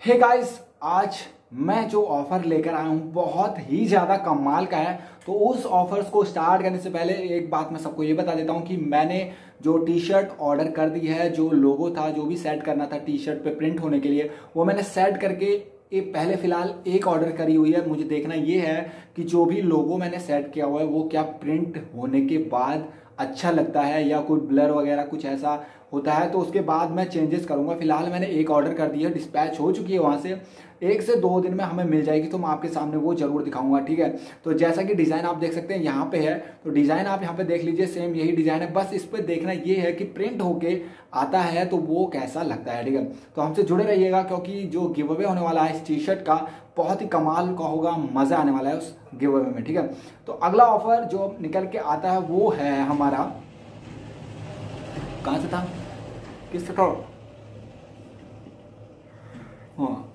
Hey guys, आज मैं जो ऑफर लेकर आया हूँ बहुत ही ज़्यादा कमाल का है। तो उस ऑफर्स को स्टार्ट करने से पहले एक बात मैं सबको ये बता देता हूँ कि मैंने जो टी शर्ट ऑर्डर कर दी है, जो लोगो था, जो भी सेट करना था टी शर्ट पे प्रिंट होने के लिए, वो मैंने सेट करके पहले फिलहाल एक ऑर्डर करी हुई है। मुझे देखना ये है कि जो भी लोगो मैंने सेट किया हुआ है वो क्या प्रिंट होने के बाद अच्छा लगता है या कोई ब्लर वगैरह कुछ ऐसा होता है, तो उसके बाद मैं चेंजेस करूंगा। फिलहाल मैंने एक ऑर्डर कर दी है, डिस्पैच हो चुकी है वहां से। 1 से 2 दिन में हमें मिल जाएगी, तो मैं आपके सामने वो जरूर दिखाऊंगा, ठीक है। तो जैसा कि डिजाइन आप देख सकते हैं यहाँ पे है, तो डिजाइन आप यहाँ पे देख लीजिए, सेम यही डिजाइन है। बस इस पे देखना ये है कि प्रिंट होके आता है तो वो कैसा लगता है, ठीक है। तो हमसे जुड़े रहिएगा क्योंकि जो गिव अवे होने वाला है इस टी शर्ट का बहुत ही कमाल का होगा, मजा आने वाला है उस गिव अवे में, ठीक है। तो अगला ऑफर जो निकल के आता है वो है हमारा, कहां से था, किससे था, हाँ।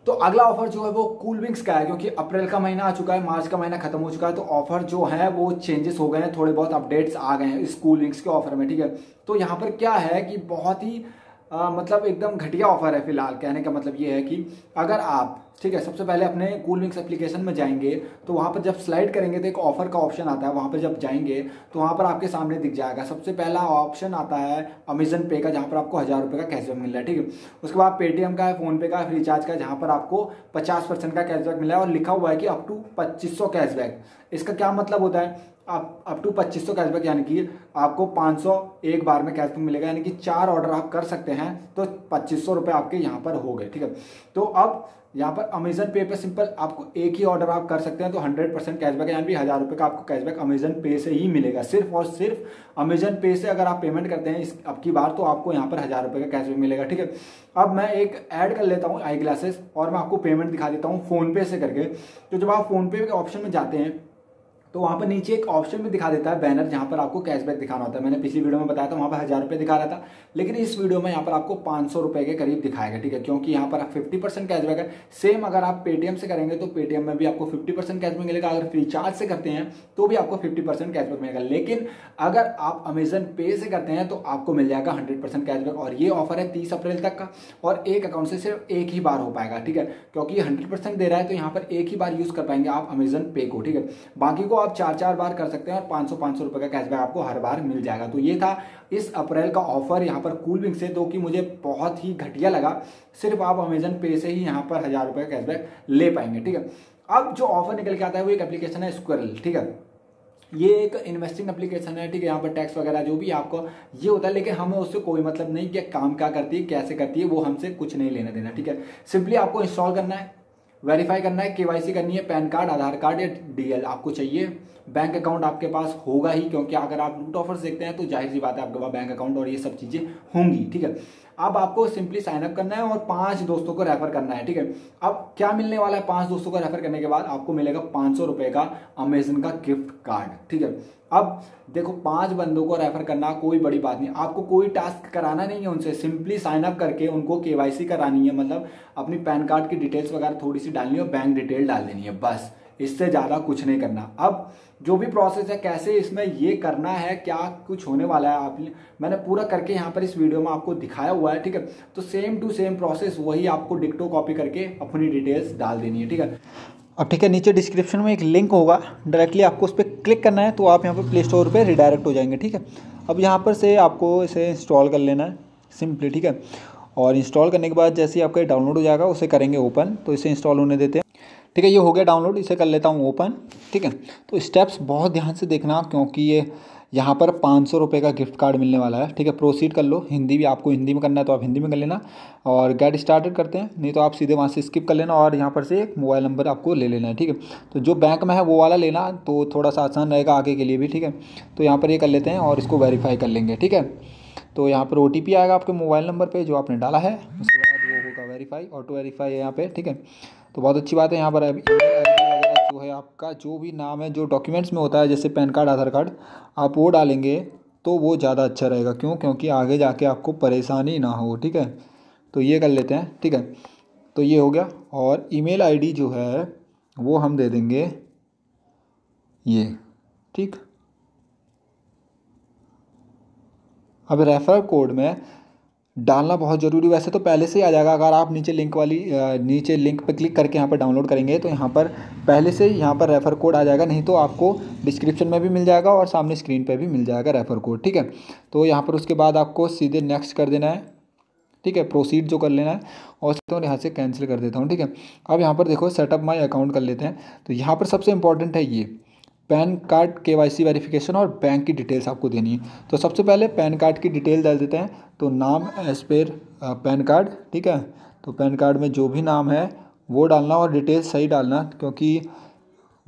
तो अगला ऑफर जो है वो कूल विंग्स का है, क्योंकि अप्रैल का महीना आ चुका है, मार्च का महीना खत्म हो चुका है, तो ऑफर जो है वो चेंजेस हो गए हैं, थोड़े बहुत अपडेट्स आ गए हैं इस कूल विंग्स के ऑफर में, ठीक है। तो यहाँ पर क्या है कि बहुत ही मतलब एकदम घटिया ऑफर है फिलहाल। कहने का मतलब ये है कि अगर आप, ठीक है, सबसे पहले अपने कूल विंग्स एप्लीकेशन में जाएंगे तो वहां पर जब स्लाइड करेंगे तो एक ऑफर का ऑप्शन आता है। वहां पर जब जाएंगे तो वहां पर आपके सामने दिख जाएगा, सबसे पहला ऑप्शन आता है अमेजन पे का, जहां पर आपको 1000 रुपये का कैशबैक मिल रहा है, ठीक है। उसके बाद पेटीएम का है, फोन पे का है, फ्रीचार्ज का है, जहां पर आपको 50% का कैशबैक मिला है और लिखा हुआ है कि अप टू 2500 कैशबैक। इसका क्या मतलब होता है, आप अप टू 2500 कैशबैक, यानी कि आपको 500 एक बार में कैशबैक मिलेगा, यानी कि 4 ऑर्डर आप कर सकते हैं तो 2500 रुपये आपके यहाँ पर हो गए, ठीक है। तो अब यहाँ पर अमेजन पे पे सिंपल आपको एक ही ऑर्डर आप कर सकते हैं तो 100% कैशबैक, यानी कि 1000 रुपये का आपको कैशबैक अमेजन पे से ही मिलेगा। सिर्फ और सिर्फ अमेजन पे से अगर आप पेमेंट करते हैं इस अब की बार तो आपको यहाँ पर 1000 रुपये का कैशबैक मिलेगा, ठीक है। अब मैं एक ऐड कर लेता हूँ आई ग्लासेस और मैं आपको पेमेंट दिखा देता हूँ फोन पे से करके। तो जब आप फोन पे के ऑप्शन में जाते हैं तो वहां पर नीचे एक ऑप्शन भी दिखा देता है बैनर, जहां पर आपको कैशबैक दिखाना होता है। मैंने पिछली वीडियो में बताया था वहां पर 1000 रुपये दिखा रहा था, लेकिन इस वीडियो में यहाँ पर आपको 500 रुपये के करीब दिखाएगा, ठीक है, क्योंकि यहाँ पर 50% कैशबैक है। सेम अगर आप पेटीएम से करेंगे तो पेटीएम में भी आपको 50% कैशबैक मिलेगा, अगर फ्रीचार्ज से करते हैं तो भी आपको 50% कैशबैक मिलेगा। लेकिन अगर आप अमेजन पे से करते हैं तो आपको मिल जाएगा 100% कैशबैक। और ये ऑफर है 30 अप्रैल तक का, और एक अकाउंट से सिर्फ एक ही बार हो पाएगा, ठीक है, क्योंकि 100% दे रहा है तो यहाँ पर एक ही बार यूज कर पाएंगे आप अमेजन पे को, ठीक है। बाकी को आप 4-4 बार कर सकते हैं और 500-500 रुपए का कैशबैक आपको हर बार मिल जाएगा। तो ये था इस अप्रैल का ऑफर यहाँ पर कूल विंग से, तो कि मुझे बहुत ही घटिया लगा। सिर्फ आप अमेजन पे से ही यहाँ पर 1000 रुपये का कैशबैक ले पाएंगे, ठीक है। अब जो ऑफर निकल के आता है वो एक एप्लीकेशन है स्क्विरल, ठीक है। ये एक इन्वेस्टिंग एप्लीकेशन है, ठीक है। यहाँ पर टैक्स वगैरह जो भी आपको ये होता है, लेकिन हमें उससे कोई मतलब नहीं कि काम क्या करती है, कैसे करती है, वो हमसे कुछ नहीं लेना देना, ठीक है। सिंपली आपको इंस्टॉल करना है, वेरीफाई करना है, केवाईसी करनी है, पैन कार्ड, आधार कार्ड या डीएल आपको चाहिए। बैंक अकाउंट आपके पास होगा ही, क्योंकि अगर आप लूट ऑफर्स देखते हैं तो जाहिर सी बात है आपके पास बैंक अकाउंट और ये सब चीजें होंगी, ठीक है। अब आपको सिंपली साइन अप करना है और 5 दोस्तों को रेफर करना है, ठीक है। अब क्या मिलने वाला है, 5 दोस्तों को रेफर करने के बाद आपको मिलेगा 500 रुपए का अमेजन का गिफ्ट कार्ड, ठीक है। अब देखो 5 बंदों को रेफर करना कोई बड़ी बात नहीं, आपको कोई टास्क कराना नहीं है उनसे, सिंपली साइन अप करके उनको केवाईसी करानी है, मतलब अपनी पैन कार्ड की डिटेल्स वगैरह थोड़ी सी डालनी है और बैंक डिटेल डाल देनी है, बस। इससे ज्यादा कुछ नहीं करना। अब जो भी प्रोसेस है, कैसे इसमें ये करना है, क्या कुछ होने वाला है, आप मैंने पूरा करके यहाँ पर इस वीडियो में आपको दिखाया हुआ है, ठीक है। तो सेम टू सेम प्रोसेस वही आपको डिक्टो कॉपी करके अपनी डिटेल्स डाल देनी है, ठीक है। अब ठीक है, नीचे डिस्क्रिप्शन में एक लिंक होगा, डायरेक्टली आपको उस पर क्लिक करना है तो आप यहाँ पर प्ले स्टोर पर रिडायरेक्ट हो जाएंगे, ठीक है। अब यहाँ पर से आपको इसे इंस्टॉल कर लेना है सिंपली, ठीक है। और इंस्टॉल करने के बाद जैसे ही आपका डाउनलोड हो जाएगा उसे करेंगे ओपन, तो इसे इंस्टॉल होने देते हैं, ठीक है। ये हो गया डाउनलोड, इसे कर लेता हूँ ओपन, ठीक है। तो स्टेप्स बहुत ध्यान से देखना, क्योंकि ये यहाँ पर 500 रुपये का गिफ्ट कार्ड मिलने वाला है, ठीक है। प्रोसीड कर लो, हिंदी भी आपको हिंदी में करना है तो आप हिंदी में कर लेना, और गेट स्टार्टेड करते हैं, नहीं तो आप सीधे वहाँ से स्किप कर लेना और यहाँ पर से एक मोबाइल नंबर आपको ले लेना है, ठीक है। तो जो बैंक में है वो वाला लेना, तो थोड़ा सा आसान रहेगा आगे के लिए भी, ठीक है। तो यहाँ पर ये कर लेते हैं और इसको वेरीफाई कर लेंगे, ठीक है। तो यहाँ पर OTP आएगा आपके मोबाइल नंबर पर जो आपने डाला है, उसके बाद वो होगा वेरीफाई, ऑटो वेरीफाई है यहाँ पे, ठीक है। तो बहुत अच्छी बात है, यहाँ पर अभी वगैरह जो है आपका जो भी नाम है जो डॉक्यूमेंट्स में होता है, जैसे पैन कार्ड, आधार कार्ड, आप वो डालेंगे तो वो ज़्यादा अच्छा रहेगा, क्यों, क्योंकि आगे जाके आपको परेशानी ना हो, ठीक है। तो ये कर लेते हैं, ठीक है। तो ये हो गया, और ईमेल आईडी जो है वो हम दे देंगे ये, ठीक। अब रेफर कोड में डालना बहुत ज़रूरी। वैसे तो पहले से ही आ जाएगा, अगर आप नीचे लिंक पर क्लिक करके यहाँ पर डाउनलोड करेंगे तो यहाँ पर पहले से ही यहाँ पर रेफ़र कोड आ जाएगा, नहीं तो आपको डिस्क्रिप्शन में भी मिल जाएगा और सामने स्क्रीन पे भी मिल जाएगा रेफ़र कोड, ठीक है। तो यहाँ पर उसके बाद आपको सीधे नेक्स्ट कर देना है, ठीक है, प्रोसीड जो कर लेना है, और यहाँ से कैंसिल कर देता हूँ, ठीक है। अब यहाँ पर देखो सेटअप माई अकाउंट कर लेते हैं। तो यहाँ पर सबसे इंपॉर्टेंट है ये पैन कार्ड KYC वेरिफिकेशन और बैंक की डिटेल्स आपको देनी है। तो सबसे पहले पैन कार्ड की डिटेल डाल देते हैं। तो नाम एज पर पैन कार्ड, ठीक है। तो पैन कार्ड में जो भी नाम है वो डालना और डिटेल्स सही डालना, क्योंकि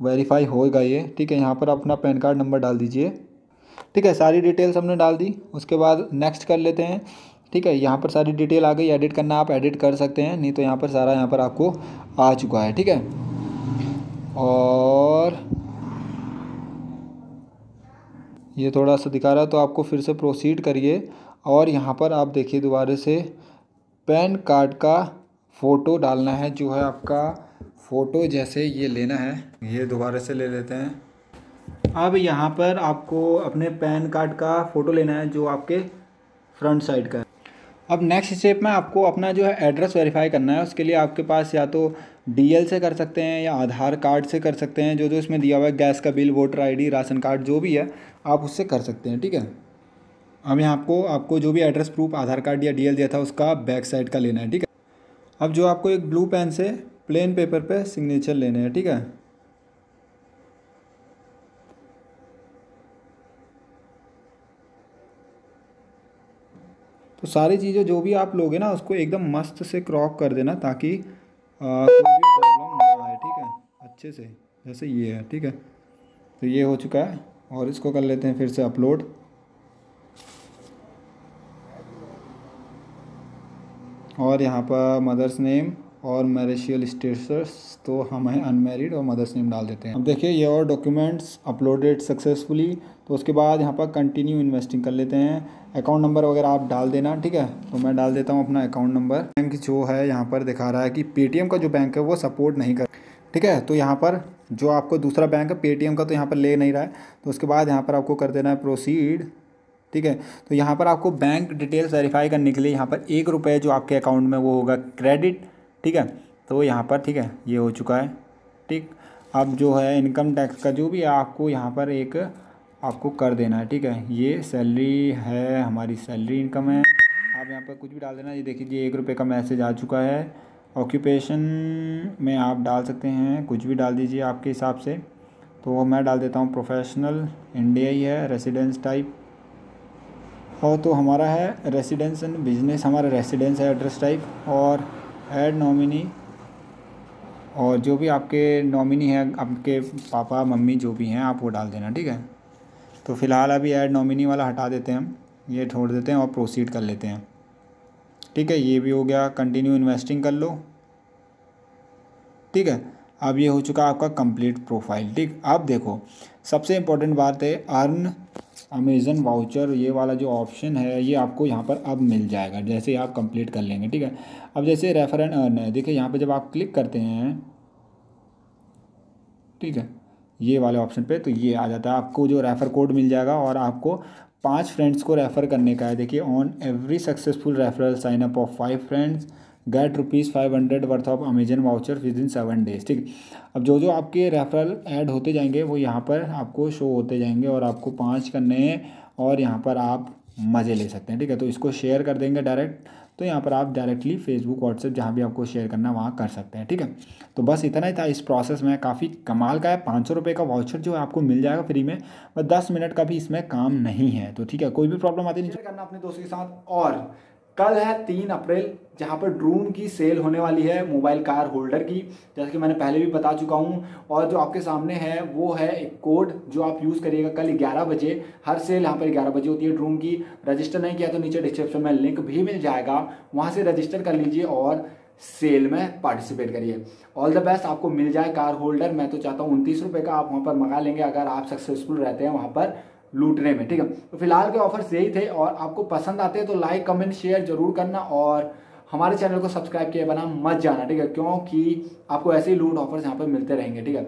वेरीफाई होएगा ये, ठीक है। यहाँ पर अपना पैन कार्ड नंबर डाल दीजिए, ठीक है। सारी डिटेल्स हमने डाल दी, उसके बाद नेक्स्ट कर लेते हैं, ठीक है। यहाँ पर सारी डिटेल आ गई, एडिट करना आप एडिट कर सकते हैं, नहीं तो यहाँ पर सारा यहाँ पर आपको आ चुका है, ठीक है। और ये थोड़ा सा दिखा रहा है तो आपको फिर से प्रोसीड करिए, और यहाँ पर आप देखिए दोबारा से पैन कार्ड का फ़ोटो डालना है, जो है आपका फ़ोटो जैसे ये लेना है, ये दोबारा से ले लेते हैं। अब यहाँ पर आपको अपने पैन कार्ड का फ़ोटो लेना है जो आपके फ्रंट साइड का है। अब नेक्स्ट स्टेप में आपको अपना जो है एड्रेस वेरीफाई करना है। उसके लिए आपके पास या तो DL से कर सकते हैं या आधार कार्ड से कर सकते हैं, जो इसमें दिया हुआ है, गैस का bill, voter ID, ration card, जो भी है आप उससे कर सकते हैं, ठीक है। अब यहाँ आपको जो भी एड्रेस प्रूफ आधार कार्ड या DL दिया था उसका बैक साइड का लेना है, ठीक है। अब जो आपको एक ब्लू पेन से प्लेन पेपर पे सिग्नेचर लेने हैं, ठीक है। तो सारी चीज़ें जो भी आप लोगे ना उसको एकदम मस्त से क्रॉप कर देना, ताकि कोई भी प्रॉब्लम ना आए, ठीक है, अच्छे से, जैसे ये है, ठीक है। तो ये हो चुका है, और इसको कर लेते हैं फिर से अपलोड। और यहाँ पर मदर्स नेम और मैरिशियल स्टेटस, तो हम हैं अनमैरिड, और मदर्स नेम डाल देते हैं। अब देखिए ये और डॉक्यूमेंट्स अपलोडेड सक्सेसफुली। तो उसके बाद यहाँ पर कंटिन्यू इन्वेस्टिंग कर लेते हैं। अकाउंट नंबर वगैरह आप डाल देना, ठीक है। तो मैं डाल देता हूँ अपना अकाउंट नंबर। बैंक जो है यहाँ पर दिखा रहा है कि पेटीएम का जो बैंक है वो सपोर्ट नहीं कर, ठीक है। तो यहाँ पर जो आपको दूसरा बैंक है पेटीएम का, तो यहाँ पर ले नहीं रहा है। तो उसके बाद यहाँ पर आपको कर देना है प्रोसीड, ठीक है। तो यहाँ पर आपको बैंक डिटेल्स वेरीफाई करने के लिए यहाँ पर ₹1 जो आपके अकाउंट में वो होगा क्रेडिट, ठीक है। तो यहाँ पर, ठीक है, ये हो चुका है, ठीक। अब जो है इनकम टैक्स का जो भी है आपको यहाँ पर एक आपको कर देना है, ठीक है। ये सैलरी है, हमारी सैलरी इनकम है। आप यहाँ पर कुछ भी डाल देना। ये देखिए ₹1 का मैसेज आ चुका है। ऑक्यूपेशन में आप डाल सकते हैं, कुछ भी डाल दीजिए आपके हिसाब से। तो मैं डाल देता हूँ प्रोफेशनल, इंडिया ही है, रेसिडेंस टाइप, और तो हमारा है रेसिडेंस एंड बिजनेस, हमारा रेसिडेंस है एड्रेस टाइप। और ऐड नॉमिनी, और जो भी आपके नॉमिनी है, आपके पापा मम्मी जो भी हैं आप वो डाल देना, ठीक है। तो फ़िलहाल अभी ऐड नॉमिनी वाला हटा देते हैं हम, ये छोड़ देते हैं और प्रोसीड कर लेते हैं, ठीक है। ये भी हो गया, कंटिन्यू इन्वेस्टिंग कर लो, ठीक है। अब ये हो चुका आपका कंप्लीट प्रोफाइल, ठीक। अब देखो सबसे इम्पोर्टेंट बात है अर्न अमेज़न वाउचर, ये वाला जो ऑप्शन है ये आपको यहाँ पर अब मिल जाएगा जैसे ही आप कंप्लीट कर लेंगे, ठीक है। अब जैसे रेफर एंड अर्न है, देखिए यहाँ पे जब आप क्लिक करते हैं, ठीक है, ये वाले ऑप्शन पे, तो ये आ जाता है, आपको जो रेफ़र कोड मिल जाएगा और आपको 5 फ्रेंड्स को रेफ़र करने का है। देखिए on every successful referral sign up of 5 friends get ₹500 worth of Amazon voucher within 7 days, ठीक। अब जो आपके रेफरल ऐड होते जाएंगे वो यहाँ पर आपको शो होते जाएंगे, और आपको 5 करने हैं, और यहाँ पर आप मज़े ले सकते हैं, ठीक है। तो इसको शेयर कर देंगे डायरेक्ट, तो यहाँ पर आप डायरेक्टली फेसबुक व्हाट्सएप जहाँ भी आपको शेयर करना वहाँ कर सकते हैं, ठीक है। तो बस इतना ही था इस प्रोसेस में। काफ़ी कमाल का है, ₹500 का वाउचर जो है आपको मिल जाएगा फ्री में, बस 10 मिनट का भी इसमें काम नहीं है। तो ठीक है, कोई भी प्रॉब्लम आती नहीं करना अपने दोस्तों के साथ। और कल है 3 अप्रैल, जहां पर ड्रोन की सेल होने वाली है, मोबाइल कार होल्डर की, जैसे कि मैंने पहले भी बता चुका हूं। और जो आपके सामने है वो है एक कोड जो आप यूज़ करिएगा कल 11 बजे। हर सेल यहाँ पर 11 बजे होती है ड्रोन की। रजिस्टर नहीं किया तो नीचे डिस्क्रिप्शन में लिंक भी मिल जाएगा, वहां से रजिस्टर कर लीजिए और सेल में पार्टिसिपेट करिए। ऑल द बेस्ट, आपको मिल जाए कार होल्डर। मैं तो चाहता हूँ ₹29 का आप वहाँ पर मंगा लेंगे अगर आप सक्सेसफुल रहते हैं वहाँ पर लूटने में, ठीक है। तो फिलहाल के ऑफर्स यही थे, और आपको पसंद आते हैं तो लाइक कमेंट शेयर जरूर करना, और हमारे चैनल को सब्सक्राइब किए बना मत जाना, ठीक है, क्योंकि आपको ऐसे ही लूट ऑफर्स यहाँ पर मिलते रहेंगे, ठीक है।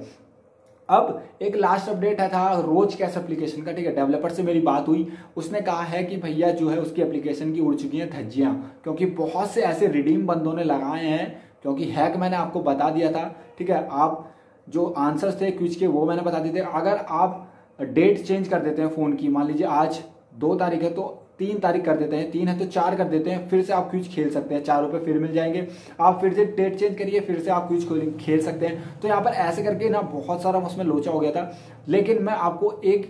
अब एक लास्ट अपडेट है था रोज कैश एप्लीकेशन का, ठीक है। डेवलपर से मेरी बात हुई, उसने कहा है कि भैया जो है उसकी एप्लीकेशन की उड़ चुकी हैं धज्जियां, क्योंकि बहुत से ऐसे रिडीम बंदों ने लगाए हैं, क्योंकि हैक मैंने आपको बता दिया था, ठीक है। आप जो आंसर्स थे क्विज के वो मैंने बता दिए थे। अगर आप डेट चेंज कर देते हैं फ़ोन की, मान लीजिए आज 2 तारीख है तो 3 तारीख कर देते हैं, 3 है तो 4 कर देते हैं, फिर से आप क्विज खेल सकते हैं, 4 रुपये फिर मिल जाएंगे। आप फिर से डेट चेंज करिए, फिर से आप क्विज खेल सकते हैं। तो यहाँ पर ऐसे करके ना बहुत सारा उसमें लोचा हो गया था। लेकिन मैं आपको एक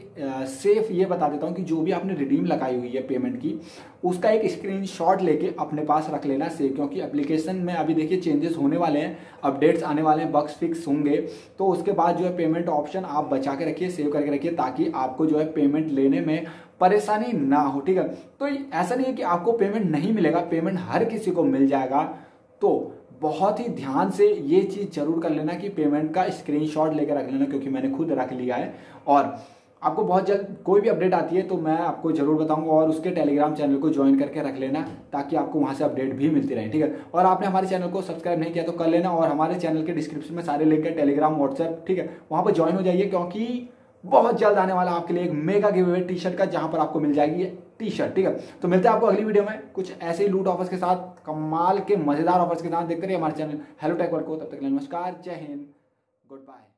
सेफ ये बता देता हूँ कि जो भी आपने रिडीम लगाई हुई है पेमेंट की, उसका एक स्क्रीनशॉट लेके अपने पास रख लेना सेव, क्योंकि एप्लीकेशन में अभी देखिए चेंजेस होने वाले हैं, अपडेट्स आने वाले हैं, बग्स फिक्स होंगे। तो उसके बाद जो है पेमेंट ऑप्शन आप बचा के रखिए, सेव करके रखिए, ताकि आपको जो है पेमेंट लेने में परेशानी ना हो, ठीक है। तो ऐसा नहीं है कि आपको पेमेंट नहीं मिलेगा, पेमेंट हर किसी को मिल जाएगा। तो बहुत ही ध्यान से ये चीज़ जरूर कर लेना कि पेमेंट का स्क्रीनशॉट लेकर रख लेना, क्योंकि मैंने खुद रख लिया है। और आपको बहुत जल्द कोई भी अपडेट आती है तो मैं आपको जरूर बताऊंगा, और उसके टेलीग्राम चैनल को ज्वाइन करके रख लेना, ताकि आपको वहां से अपडेट भी मिलती रहे, ठीक है। और आपने हमारे चैनल को सब्सक्राइब नहीं किया तो कर लेना, और हमारे चैनल के डिस्क्रिप्शन में सारे लिंक है, टेलीग्राम, व्हाट्सएप, ठीक है, वहां पर ज्वाइन हो जाइए, क्योंकि बहुत जल्द आने वाला आपके लिए एक mega give away T shirt का, जहां पर आपको मिल जाएगी ये टी शर्ट, ठीक है। तो मिलते हैं आपको अगली वीडियो में कुछ ऐसे ही लूट ऑफर्स के साथ, कमाल के मजेदार ऑफर्स के साथ। देखते रहिए हमारे चैनल हेलो टेक वर्ल्ड को। तब तक के लिए नमस्कार, जय हिंद, गुड बाय।